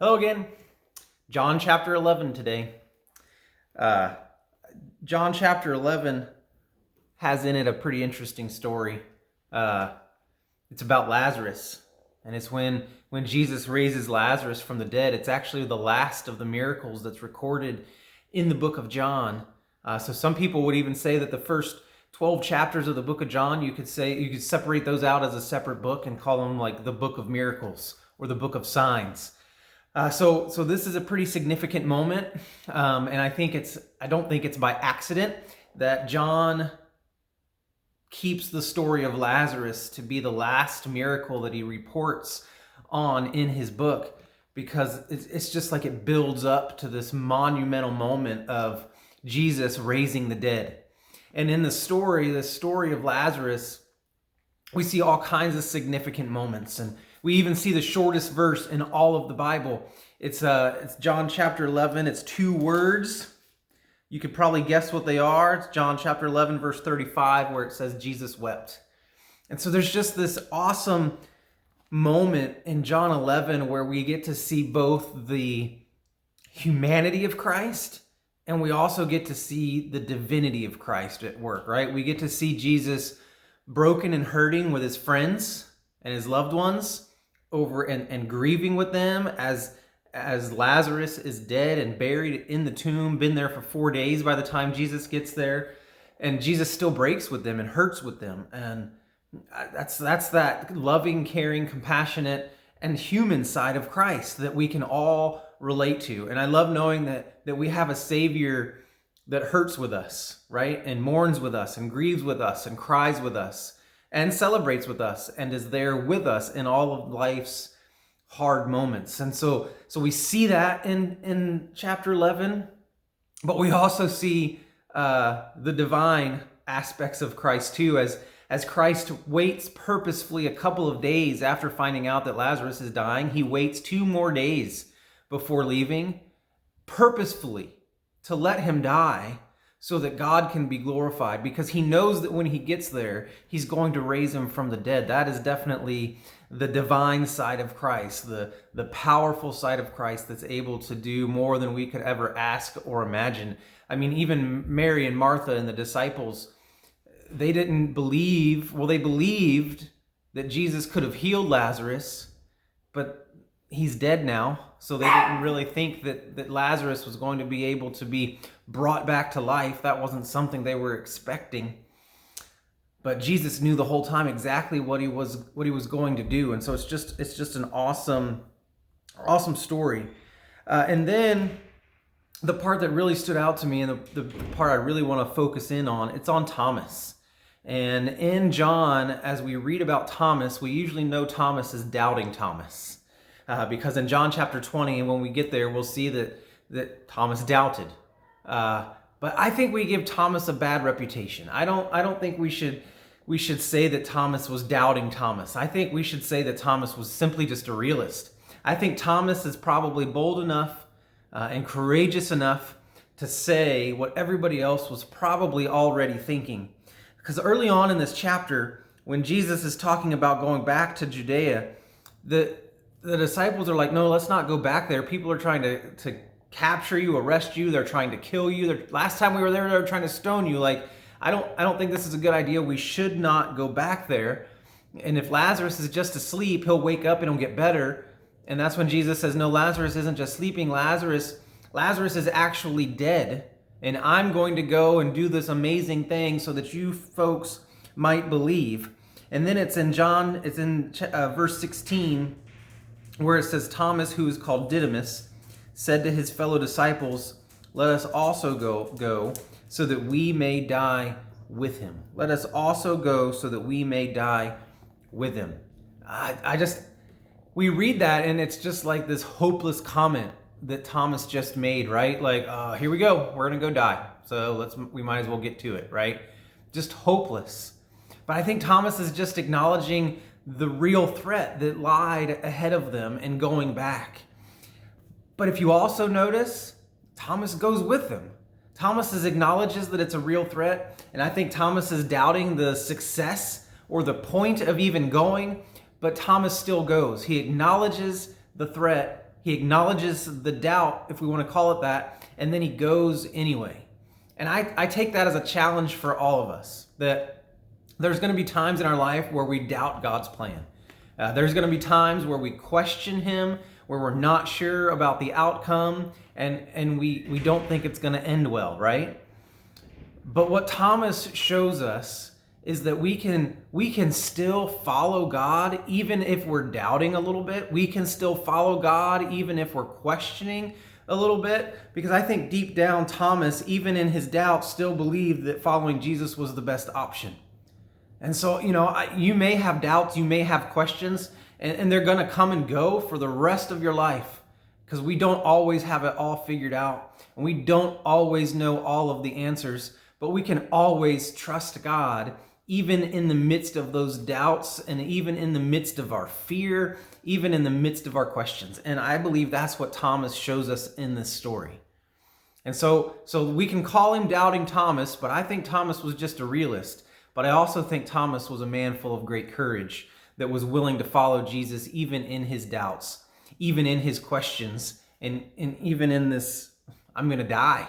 Hello again. John chapter 11 today. John chapter 11 has in it a pretty interesting story. It's about Lazarus, and it's when Jesus raises Lazarus from the dead. It's actually the last of the miracles that's recorded in the book of John. So some people would even say that the first 12 chapters of the book of John, you could separate those out as a separate book and call them like the book of miracles or the book of signs. So this is a pretty significant moment, and I don't think it's by accident that John keeps the story of Lazarus to be the last miracle that he reports on in his book, because it's just like it builds up to this monumental moment of Jesus raising the dead. And in the story of Lazarus, we see all kinds of significant moments, and we even see the shortest verse in all of the Bible. It's John chapter 11. It's two words. You could probably guess what they are. It's John chapter 11, verse 35, where it says Jesus wept. And so there's just this awesome moment in John 11 where we get to see both the humanity of Christ and we also get to see the divinity of Christ at work, right? We get to see Jesus broken and hurting with his friends and his loved ones over and grieving with them as Lazarus is dead and buried in the tomb, been there for 4 days by the time Jesus gets there, and Jesus still breaks with them and hurts with them. And that's that loving, caring, compassionate, and human side of Christ that we can all relate to. And I love knowing that we have a Savior that hurts with us, right? And mourns with us and grieves with us and cries with us and celebrates with us and is there with us in all of life's hard moments. And so we see that in chapter 11, but we also see the divine aspects of Christ too, as Christ waits purposefully a couple of days after finding out that Lazarus is dying. He waits 2 more days before leaving, purposefully to let him die so that God can be glorified, because he knows that when he gets there, he's going to raise him from the dead. That is definitely the divine side of Christ, the powerful side of Christ that's able to do more than we could ever ask or imagine. I mean, even Mary and Martha and the disciples, they didn't believe, well, they believed that Jesus could have healed Lazarus, but he's dead now. So they didn't really think that Lazarus was going to be able to be brought back to life. That wasn't something they were expecting. But Jesus knew the whole time exactly what he was going to do. And so it's just an awesome story. And then the part that really stood out to me, and the part I really want to focus in on, it's on Thomas. And in John, as we read about Thomas, we usually know Thomas as doubting Thomas. Because in John chapter 20, when we get there, we'll see that Thomas doubted. But I think we give Thomas a bad reputation. I don't think we should say that Thomas was doubting Thomas. I think we should say that Thomas was simply just a realist. I think Thomas is probably bold enough and courageous enough to say what everybody else was probably already thinking. Because early on in this chapter, when Jesus is talking about going back to Judea, the disciples are like, no, let's not go back there. People are trying to capture you, arrest you. They're trying to kill you. Last time we were there, they were trying to stone you. Like, I don't think this is a good idea. We should not go back there. And if Lazarus is just asleep, he'll wake up and he'll get better. And that's when Jesus says, no, Lazarus isn't just sleeping. Lazarus is actually dead. And I'm going to go and do this amazing thing so that you folks might believe. And then it's in verse 16, where it says, Thomas, who is called Didymus, said to his fellow disciples, let us also go so that we may die with him. Let us also go so that we may die with him. We read that and it's just like this hopeless comment that Thomas just made, right? Like, here we go, we're gonna go die. So we might as well get to it, right? Just hopeless. But I think Thomas is just acknowledging the real threat that lied ahead of them in going back. But if you also notice, Thomas goes with them. Thomas acknowledges that it's a real threat, and I think Thomas is doubting the success or the point of even going, but Thomas still goes. He acknowledges the threat He acknowledges the doubt, if we want to call it that, and then he goes anyway. And I take that as a challenge for all of us, that there's going to be times in our life where we doubt God's plan. There's going to be times where we question him, where we're not sure about the outcome, and we don't think it's going to end well, right? But what Thomas shows us is that we can still follow God even if we're doubting a little bit. We can still follow God even if we're questioning a little bit, because I think deep down Thomas, even in his doubt, still believed that following Jesus was the best option. And so, you may have doubts, you may have questions, and they're going to come and go for the rest of your life, because we don't always have it all figured out, and we don't always know all of the answers, but we can always trust God, even in the midst of those doubts, and even in the midst of our fear, even in the midst of our questions. And I believe that's what Thomas shows us in this story. And so we can call him Doubting Thomas, but I think Thomas was just a realist. But I also think Thomas was a man full of great courage that was willing to follow Jesus even in his doubts, even in his questions, and even in this, I'm going to die,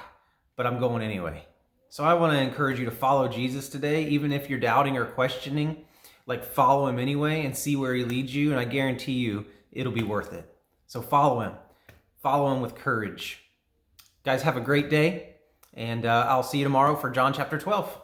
but I'm going anyway. So I want to encourage you to follow Jesus today, even if you're doubting or questioning, follow him anyway and see where he leads you. And I guarantee you it'll be worth it. So follow him with courage. Guys, have a great day. And I'll see you tomorrow for John chapter 12.